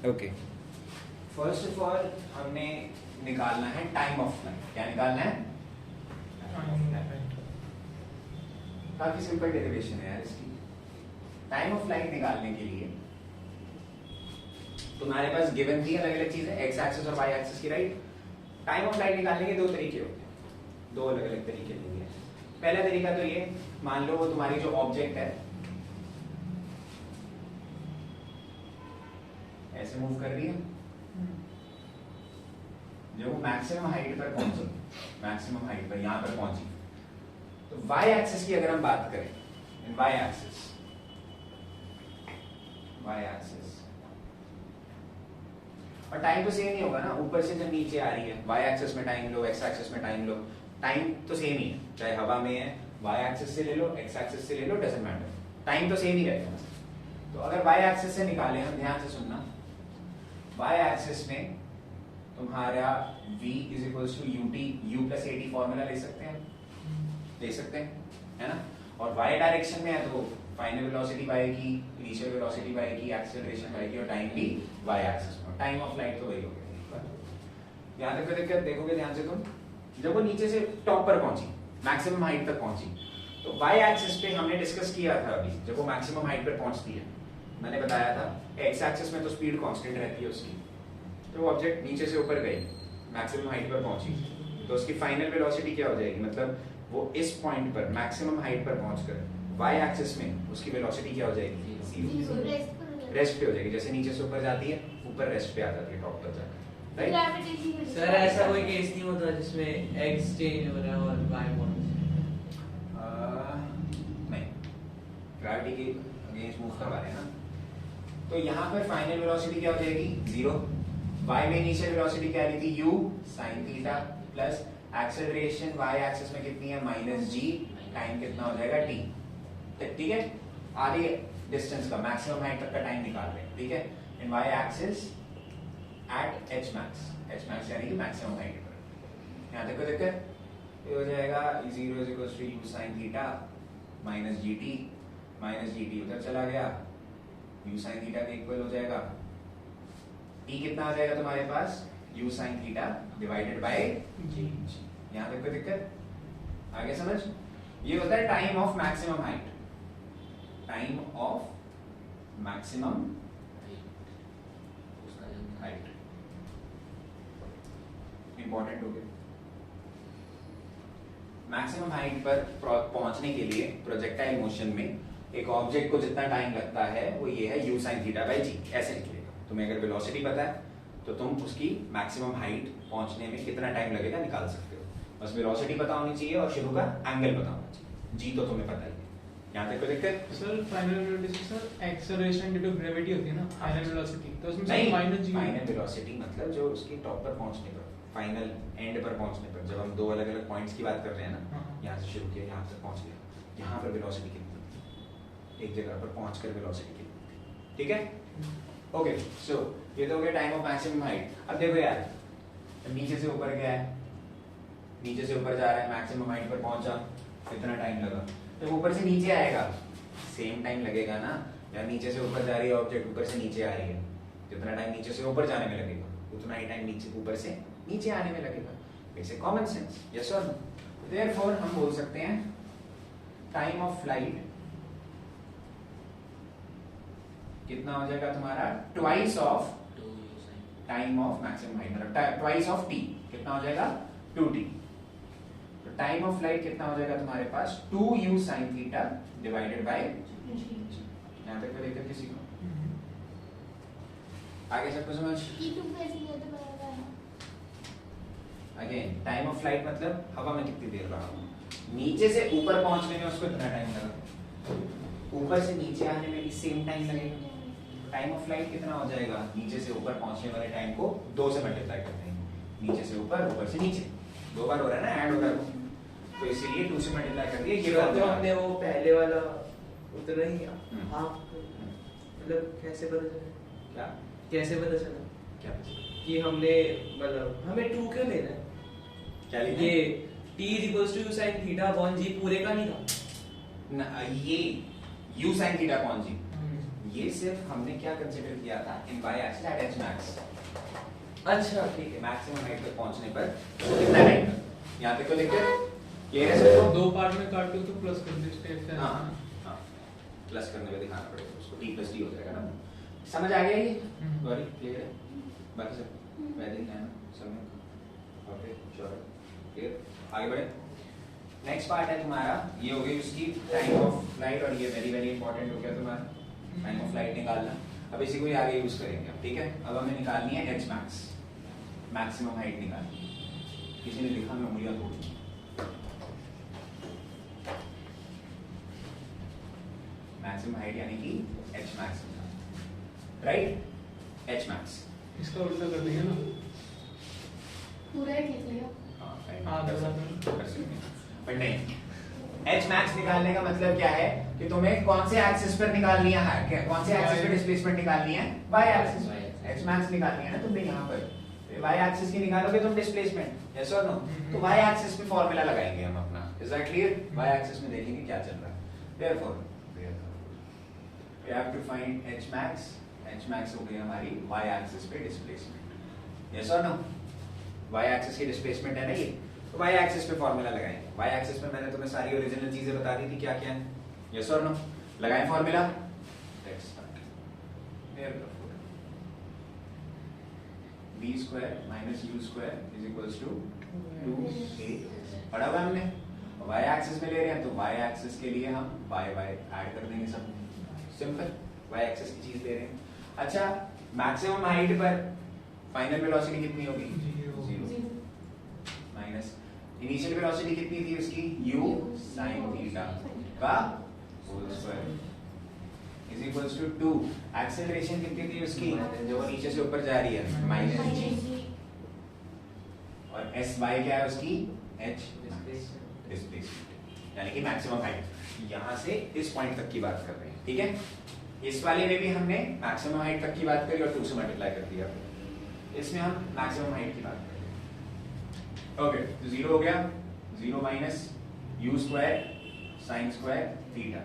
Okay, first of all हमने निकालना है टाइम ऑफ फ्लाइट। क्या निकालना है? काफी सिंपल डेरिवेशन है यार इसकी। टाइम ऑफ फ्लाइट निकालने के लिए तुम्हारे पास गिवन थी अलग अलग चीजें, एक्स एक्सिस और वाई एक्सिस की, राइट। टाइम ऑफ फ्लाइट निकालने के दो तरीके होते हैं, दो अलग अलग तरीके होंगे। पहला तरीका तो ये, मान लो वो तुम्हारी जो ऑब्जेक्ट है ऐसे मूव कर रही है, जब वो मैक्सिमम हाइट पर पहुंची, मैक्सिमम हाइट पर यहां पर पहुंची, तो वाई एक्सिस की अगर हम बात करें, वाई एक्सिस, वाई एक्सिस, और टाइम तो सेम ही होगा ना, ऊपर से जब नीचे आ रही है, वाई एक्सिस में टाइम लो, एक्स एक्सिस में टाइम लो, टाइम तो सेम ही है, चाहे हवा में है, वाई एक्सिस से ले लो, एक्स एक्सिस से ले लो, डजंट मैटर, टाइम तो सेम ही रहेगा। तो अगर वाई एक्सिस से निकालें हम, ध्यान से सुनना, वाई एक्सिस में तुम्हारा v is equals to ut, u plus at formula ले सकते हैं, ले सकते हैं, है ना। और y डायरेक्शन में है तो फाइनल वेलोसिटी y की, इनिशियल वेलोसिटी y की, एक्सेलरेशन y की, और टाइम भी y एक्सिस में। टाइम ऑफ फ्लाइट तो वही हो गया। यहां तक दिक्कत देखोगे ध्यान से तुम, जब वो नीचे से टॉप पर पहुंची, मैक्सिमम हाइट तक पहुंची, तो y एक्सिस पे हमने डिस्कस किया था अभी, जब वो मैक्सिमम हाइट पर पहुंचती है, मैंने बताया था x एक्सिस में तो स्पीड कांस्टेंट रहती है उसकी, तो वो ऑब्जेक्ट नीचे से ऊपर गई, मैक्सिमम हाइट पर पहुंची, तो उसकी फाइनल वेलोसिटी क्या हो जाएगी, मतलब वो इस पॉइंट पर मैक्सिमम हाइट पर पहुंचकर y एक्सिस में उसकी वेलोसिटी क्या हो जाएगी, रेस्ट पे हो जाएगी। जैसे नीचे से ऊपर जाती है, ऊपर रेस्ट पे आ जाती है, टॉप पर जाकर, राइट। सर ऐसा कोई केस नहीं होता जिसमें x चेंज हो रहा है और y पॉइंट नहीं, ग्रेविटी के अगेंस्ट मूव करवा रहे हैं ना, तो यहाँ पर फाइनल वेलोसिटी क्या हो जाएगी, 0। y में इनिशियल वेलोसिटी क्या ली थी, u sin theta, plus acceleration y axis में कितनी है, -g, टाइम कितना हो जाएगा, t। ठीक है, आधी डिस्टेंस का मैक्सिमम हाइट तक का टाइम निकाल रहे हैं, ठीक है। इन y axis at h max, h max यानी कि मैक्सिमम हाइट पर। यहाँ तक कोई दिक्कत? ये हो जाएगा 0 is equals to u sin theta minus gt उधर चला गया, u sin थीटा के इक्वल हो जाएगा, t कितना आ जाएगा तुम्हारे पास, u sin theta divided by g। यहाँ तक कोई दिक्कत? आगे समझ? ये होता है time of maximum height, time of maximum height, important हो गया। मैक्सिमम हाइट पर पहुंचने के लिए प्रोजेक्टाइल मोशन में एक ऑब्जेक्ट को जितना टाइम लगता है वो ये है u sin theta by g, ऐसे निकलेगा। तुम्हें अगर वेलोसिटी पता है तो तुम उसकी मैक्सिमम हाइट पहुंचने में कितना टाइम लगेगा निकाल सकते हो, बस वेलोसिटी पता होनी चाहिए और शुरू का एंगल पता होना चाहिए, g तो तुम्हें पता ही है। यहाँ तक कोई दिक्कत? Sir final velocity sir acceleration due to gravity होती है ना, फाइनल वेलोसिटी, तो उसमें नहीं, माइनस g, फाइनल वेलोसिटी मतलब जो उसकी टॉप पर पहुंचने पर, फाइनल एंड पर पहुंचने पर, जब हम दो अलग अलग पॉइंट्स की बात कर रहे हैं ना, यहाँ से शुरू किया, यहाँ तक पहुंच गया, यहाँ पर वेलोसिटी कितनी, एक जगह पर पहुंचकर वेलोसिटी कितनी, ठीक है। ओके, सो ये तो हो गया टाइम ऑफ मैक्सिमम हाइट। अब देखो यार, नीचे से ऊपर गया है, नीचे से ऊपर जा रहा है, मैक्सिमम हाइट पर पहुंचा, कितना टाइम लगा, तो ऊपर से नीचे आएगा सेम टाइम लगेगा ना, या नीचे से ऊपर जा रही है ऑब्जेक्ट, ऊपर से नीचे आ रही है, जितना टाइम नीचे से ऊपर जाने में लगेगा उतना ही टाइम नीचे ऊपर से नीचे आने में लगेगा। It's a common sense, yes और नो। देयरफॉर हम बोल सकते हैं टाइम ऑफ फ्लाइट कितना हो जाएगा तुम्हारा, twice of time of maximum height, मतलब ट्वाइस ऑफ t, कितना हो जाएगा, 2t। तो टाइम ऑफ फ्लाइट कितना हो जाएगा तुम्हारे पास, 2u sin theta divided by यहाँ तक देखकर किसी को आगे सबको समझ। अगेन टाइम ऑफ फ्लाइट मतलब हवा में कितनी देर रहा हूँ, नीचे से ऊपर पहुंचने में उसको इतना टाइम लगा, ऊपर से नीचे आने में भी सेम टाइम लगेगा। टाइम ऑफ फ्लाइट कितना हो जाएगा, नीचे से ऊपर पहुंचने वाले टाइम को 2 से मल्टीप्लाई करते हैं, नीचे से ऊपर से नीचे, 2 बार हो रहा है ना, ऐड हो रहा है, तो इसीलिए 2 से मल्टीप्लाई कर दिया। ये तो हमने वो पहले वाला उतना ही हाफ, मतलब कैसे पता चला, क्या कैसे पता चला क्या कि हमने, मतलब हमें 2 क्यों लेना है, क्या लिखा ये t is equals to u sin theta upon g पूरे का नहीं था ना, ये u sin theta upon g, ये सिर्फ हमने क्या कंसीडर किया था इन y axis at h max। अच्छा ठीक है। मैक्सिमम हाइट तक पहुंचने पर कितना टाइम लगा, यहाँ तक तो दिक्कत क्लियर है सबको? दो पार्ट में काट दो तो प्लस कर दो स्टेप से। हाँ हाँ प्लस करने में दिखाना पड़ेगा उसको, t प्लस डी हो जाएगा ना। समझ आ गया ये? सॉरी क्लियर है? बाकी सब वैदिक है ना सब में? Okay sure clear. आगे बढ़े। नेक्स्ट पार्ट है तुम्हारा, ये हो गई उसकी टाइम ऑफ फ्लाइट, और ये वेरी वेरी इंपॉर्टेंट हो गया तुम्हारा टाइम ऑफ फ्लाइट निकालना। अब इसी को ही आगे यूज करेंगे हम, ठीक है? अब हमें निकालनी है h max, मैक्सिमम हाइट निकालनी। किसी ने लिखा, मैं उंगलियां तोड़ मैक्सिमम हाइट यानी कि h max, right? h max इसका उल्टा कर देंगे ना। पूरा एक लिख लिया। हाँ कर दो सकते हैं, पर नहीं। h max निकालने का मतलब क्या है कि तुम्हें कौन से एक्सिस पर निकालनी है, कौन से एक्सिस पर डिस्प्लेसमेंट निकालनी है? y axis. h max निकालनी है ना तुमने यहाँ पर, y एक्सिस की निकालोगे तुम डिस्प्लेसमेंट, यस और नो? तो y एक्सिस पे फॉर्मूला लगाएंगे हम अपना, is that clear? y axis में देखेंगे क्या चल रहा है। Therefore we have to find h max। h max हो गई हमारी y एक्सिस पे डिस्प्लेसमेंट, यस और नो? y एक्सिस की डिस्प्लेसमेंट है ना ये, तो y एक्सिस पे फॉर्मूला लगाएंगे। y एक्सिस पे मैंने तुम्हें सारी ओरिजिनल चीजें बता दी थी क्या क्या है, यस और नो? लगाएं formula. Let's start. b square minus u square is equals to 2a। पढ़ा हुआ हमने? y एक्सिस में ले रहे हैं तो y एक्सिस के लिए हम y ऐड कर देंगे सब, सिंपल। y एक्सिस की चीज ले रहे हैं। अच्छा, मैक्सिमम हाइट पर फाइनल वेलोसिटी कितनी होगी? 0 माइनस इनिशियल वेलोसिटी कितनी थी उसकी? u sin थीटा का whole square is equals to 2। Acceleration कितनी थी उसकी जो वो नीचे से ऊपर जा रही है? Minus g। और sy क्या है उसकी? h डिस्प्लेसमेंट, यानी कि मैक्सिमम हाइट। यहां से इस पॉइंट तक की बात कर रहे हैं, ठीक है? इस वाले में भी हमने मैक्सिमम हाइट तक की बात करी और 2 से मल्टीप्लाई कर दिया। इसमें हम मैक्सिमम हाइट की बात करें। ओके, तो 0 हो गया। 0 minus u square sine square theta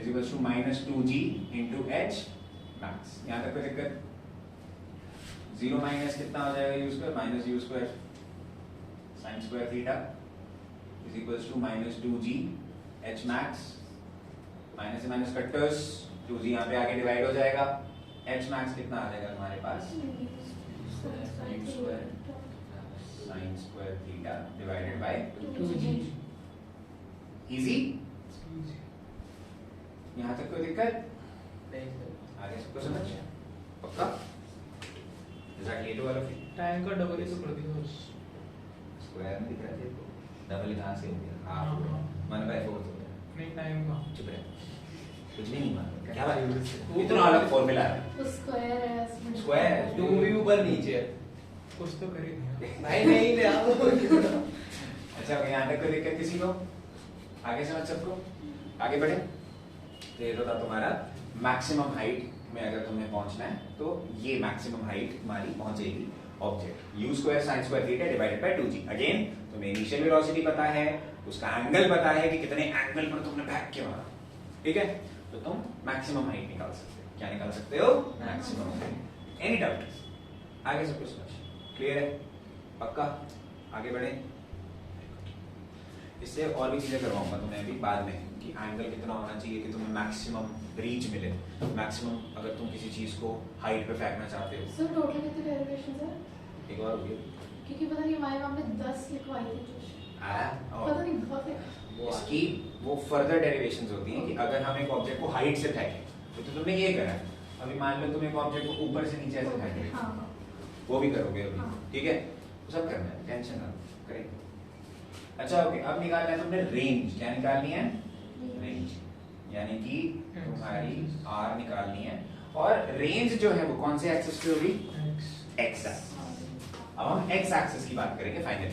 is equals to minus 2g into h max. यहां तक कोई दिक्कत? 0 माइनस कितना हो जाएगा? u square minus u square sine square theta is equals to minus 2g h max. Minus से minus कटर्स, 2g यहाँ पे आके डिवाइड हो जाएगा। h मैक्स कितना आ जाएगा हमारे पास? u square sine square theta divided by 2g। Easy? यहाँ तक कोई दिक्कत? नहीं सर। आगे सबको समझ पक्का? एग्जैक्टली टू वाला फिर टाइम का डबल ही तो कर दिया बस। स्क्वायर में दिख रहा है तेरे को, डबल कहाँ से हो गया? हाफ हो गया, 1/4 हो गया। नहीं टाइम का चुप रहे, कुछ भी नहीं मालूम क्या बात है? इतना अलग फॉर्मूला है। स्क्वायर है इसमें। स्क्वायर 2 भी ऊपर नीचे है। कुछ तो कर ही दिया। नहीं नहीं ले आओ। अच्छा, यहाँ तक कोई दिक्कत किसी को? आगे समझ सबको? आगे बढ़े। तो ये तो था तुम्हारा मैक्सिमम हाइट में अगर तुम्हें पहुंचना है तो ये मैक्सिमम हाइट तुम्हारी पहुंचेगी object u square sine square theta divided by 2g। Again तुम्हें इनिशियल वेलोसिटी पता है, उसका एंगल पता है कि कितने एंगल पर तुमने भाग के मारा, ठीक है? तो तुम मैक्सिमम हाइट निकाल सकते हो। क्या निकाल सकते हो? Maximum height. Any doubt? आगे सब कुछ समझ क्लियर है? पक्का? आगे बढ़े। इससे और भी चीजें करवाऊंगा तुम्हें अभी बाद में कि एंगल कितना होना चाहिए कि तुम्हें मैक्सिमम रीच मिले। मैक्सिमम अगर तुम किसी चीज को हाइट पे फेंकना चाहते हो। सर टोटल कितने डेरिवेशंस है? एक और होगी क्योंकि पता नहीं हमारे हमने 10 लिखवाई थी कुछ। पता नहीं बहुत है। इसकी वो फर्दर डेरिवेशंस होती हैं कि अगर हम एक ऑब्जेक्ट को हाइट से फेंकें तो तुमने ये करा है। अभी मान लो तुम एक ऑब्जेक्ट को ऊपर से नीचे ऐसे फेंक रहे हो, हाँ। वो भी करोगे अभी, हाँ। ठीक है? तो सब करना है, टेंशन ना लो, करेंगे। अच्छा ओके, अब निकालना है तुमने रेंज। क्या निकालनी है? रेंज, यानी कि तुम्हारी r निकालनी है। और रेंज जो है वो कौन से एक्सिस पे होगी? x axis. अब हम x एक्सिस की बात करेंगे फाइनली।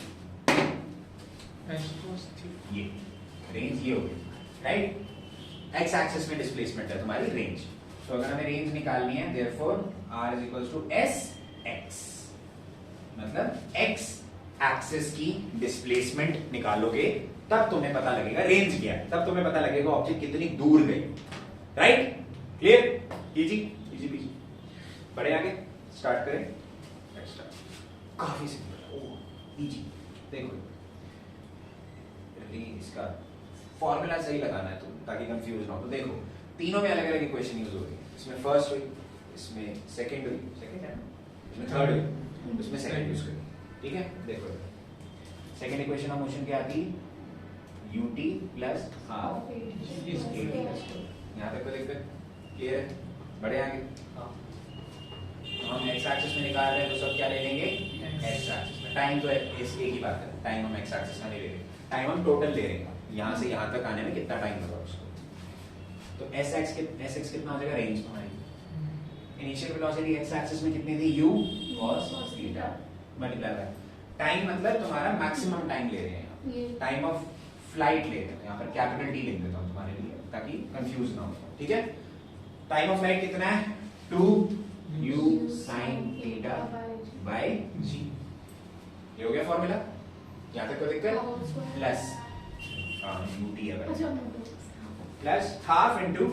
ये रेंज ये होगी, राइट? x एक्सिस में डिस्प्लेसमेंट है तुम्हारी रेंज। तो अगर हमें रेंज निकालनी है therefore r is equals to sx, मतलब x एक्सिस की डिस्प्लेसमेंट निकालोगे तब तुम्हें पता लगेगा रेंज क्या है, तब तुम्हें पता लगेगा ऑब्जेक्ट कितनी दूर गई, right? Clear? Easy easy PG. बढ़े आगे, स्टार्ट करें। एक्स्ट्रा काफी सिंपल, ओह इजी। देखो इसका फॉर्मूला सही लगाना है तो ताकि कंफ्यूज ना हो। तो देखो तीनों में अलग अलग इक्वेशन यूज हो रही है। इसमें फर्स्ट हुई, इसमें सेकंड हुई, सेकंड है ना, इसमें थर्ड हुई, इसमें सेकंड यूज करी। ठीक है, देखो सेकंड इक्वेशन ऑफ मोशन क्या आती है? ut प्लस हाफ यहाँ तक कोई दिक्कत? क्लियर है? बढ़े आगे। हम एक्स एक्सिस में निकाल रहे हैं तो सब क्या ले लेंगे? एक्स एक्सिस में। टाइम तो इस एक ही बात है, टाइम हम एक्स एक्सिस में नहीं ले रहे, टाइम हम टोटल ले रहे हैं। यहाँ से यहाँ तक आने में कितना टाइम लगा उसको। तो एस एक्स कितना हो जाएगा? रेंज हमारी इनिशियल वेलोसिटी एक्स एक्सिस में कितनी थी? u cos theta multiply by time, मतलब तुम्हारा मैक्सिमम टाइम ले रहे हैं, टाइम ऑफ फ्लाइट ले रहे हैं। यहाँ पर कैपिटल टी लिख देता हूँ तुम्हारे लिए ताकि कंफ्यूज ना हो। ठीक है, टाइम ऑफ फ्लाइट कितना है? 2u sin theta by g। ये हो गया फॉर्मूला। यहाँ तक कोई दिक्कत? प्लस ut है प्लस हाफ इंटू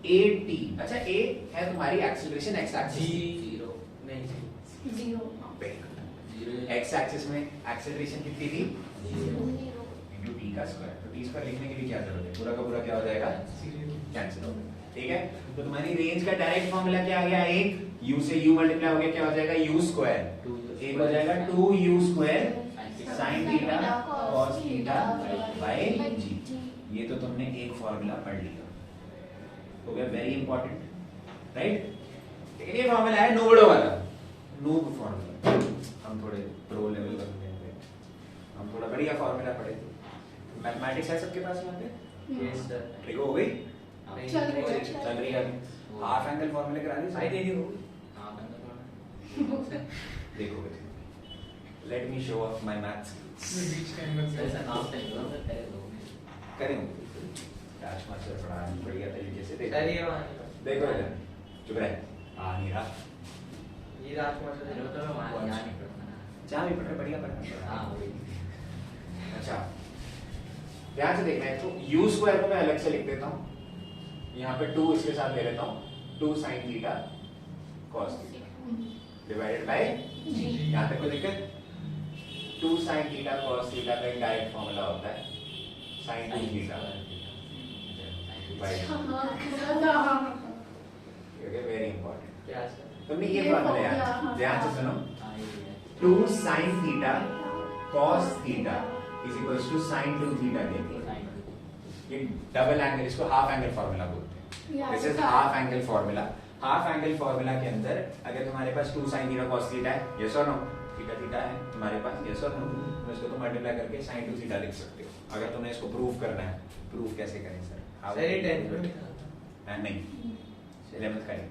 at। अच्छा a है तुम्हारी एक्सेलरेशन एक्स एक्सिस, जीरो नहीं जीरो एक्स एक्सिस में एक्सेलरेशन कितनी थी? इंटू टी का स्क्वायर। तो टी स्क्वायर लिखने की भी क्या जरूरत है? पूरा का पूरा क्या हो जाएगा? कैंसिल हो गया। ठीक है, तो तुम्हारी रेंज का डायरेक्ट फॉर्मूला क्या आ गया? एक u से u मल्टीप्लाई हो गया, क्या हो जाएगा? u square. एक हो जाएगा 2u square sin theta cos theta by g। ये तो तुमने एक फॉर्मूला पढ़ लिया, हो गया वेरी इंपॉर्टेंट, राइट? लेकिन ये फॉर्मूला है नोबड़ो वाला, नूब फॉर्मूला। हम थोड़े प्रो लेवल का हैं, हम थोड़ा बढ़िया फॉर्मूला पढ़े थे। मैथमेटिक्स है सबके पास यहाँ पे? Yes sir. ठीक हो गई? चल रही है। हाफ एंगल फॉर्मूले करा दी आई दे दी हो। देखो let me show off my maths करेंगे। राजमास्टर पढ़ा बढ़िया तरीके से। सर ये देखो इधर चुप रहे। नहीं रहा ये राजमास्टर जहाँ भी पढ़ रहे बढ़िया पढ़। अच्छा ध्यान से देखना है, तो u स्क्वायर को मैं अलग से लिख देता हूँ, यहाँ पे 2 इसके साथ ले लेता हूँ, 2 sin theta cos theta divided by g। यहाँ तक कोई दिक्कत? 2 sin थीटा cos थीटा का एक डायरेक्ट फॉर्मूला होता है sin 2 थीटा वेरी इंपॉर्टेंट। क्या सर? तुमने ये फॉर्मूला याद ध्यान से सुनो। 2 sin theta cos theta is equals to sin 2 theta देंगे। ये डबल एंगल, इसको हाफ एंगल फार्मूला बोलते हैं। This is half angle formula. Half angle formula के अंदर अगर तुम्हारे पास 2 sin थीटा cos थीटा है, यस और नो? थीटा थीटा है तुम्हारे पास, यस और नो? तो इसको तुम मल्टीप्लाई करके sin 2 थीटा लिख सकते हो। अगर तुम्हें इसको प्रूव करना है, प्रूव कैसे करें सर? सर ये 10th नहीं 11th का नहीं।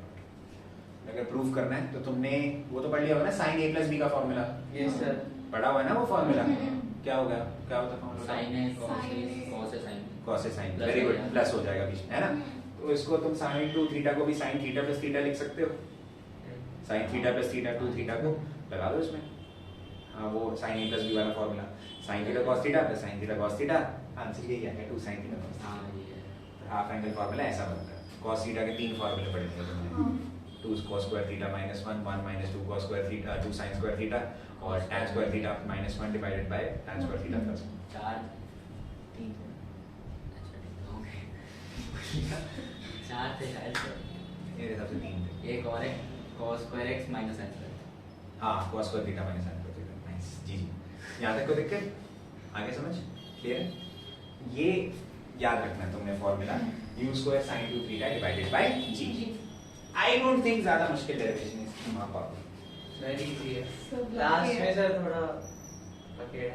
अगर प्रूव करना है तो तुमने वो तो पढ़ लिया होगा ना, sin a plus b का फार्मूला। Yes sir. पढ़ा हुआ है ना वो फार्मूला? क्या होगा? क्या होता है फार्मूला? sin है cos है sin cos है sin, वेरी गुड, प्लस हो जाएगा बीच में, है ना? तो इसको तुम sin 2 थीटा को भी sin थीटा प्लस थीटा लिख सकते हो। sin theta plus theta 2 theta को लगा दो इसमें। हाँ वो sin a plus b वाला formula, sin theta cos theta plus sin theta cos theta, answer यही आएगा 2 sin थीटा cos। हाँ ये है। हाफ एंगल फार्मूला ऐसा बनता है। cos थीटा के 3 फार्मूले पढ़े थे तुमने। 2 cos square theta -1, 1 minus 2 cos square theta, 2 sin square theta और tan square theta -1 divided by tan square theta plus 4 3 अच्छा ठीक है ओके 4 थे शायद सर। मेरे हिसाब से 3 थे। एक और है cos square x minus sin square. हाँ cos square theta minus sin square theta, nice जी जी। यहाँ तक कोई दिक्कत? आगे समझ क्लियर है? ये याद रखना है तुमने formula u square sin 2 theta divided by g। I don't think ज्यादा मुश्किल डेरिवेशन है इसकी। मां बाप वेरी इजी है। लास्ट में सर थोड़ा पकड़ा है।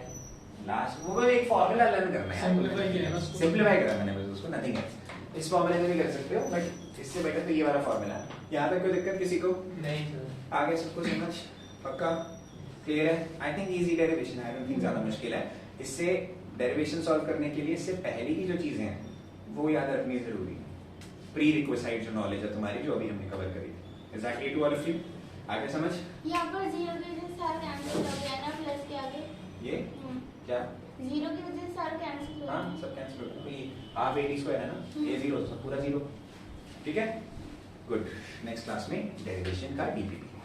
लास्ट वो एक फॉर्मूला लर्न करना है, Simplify किया ना उसको। सिंपलीफाई करा मैंने बस उसको, नथिंग एल्स। इस फॉर्मूले में भी कर सकते हो बट इससे बेटर तो ये वाला फॉर्मूला है। यहाँ तक कोई दिक्कत किसी को? नहीं सर। आगे सबको समझ पक्का क्लियर है? आई थिंक इजी डेरिवेशन है, आई डोंट थिंक ज्यादा मुश्किल है। इससे डेरिवेशन सॉल्व करने के लिए इससे पहले की जो चीजें हैं वो याद रखनी जरूरी है। प्री रिक्विसाइट जो नॉलेज है तुम्हारी, जो अभी हमने कवर करी थी। Exactly to all of you. आगे समझ? यहाँ पर 0 की वजह से सारा कैंसिल हो गया ना, प्लस के आगे ये क्या? 0 की वजह से सारा कैंसिल हो हाँ गया। सब कैंसिल हो गया। तो ये हाफ 80 स्क्वायर है ना, ये 0 सब पूरा 0। ठीक है, गुड। नेक्स्ट क्लास में डेरिवेशन का डीपीपी।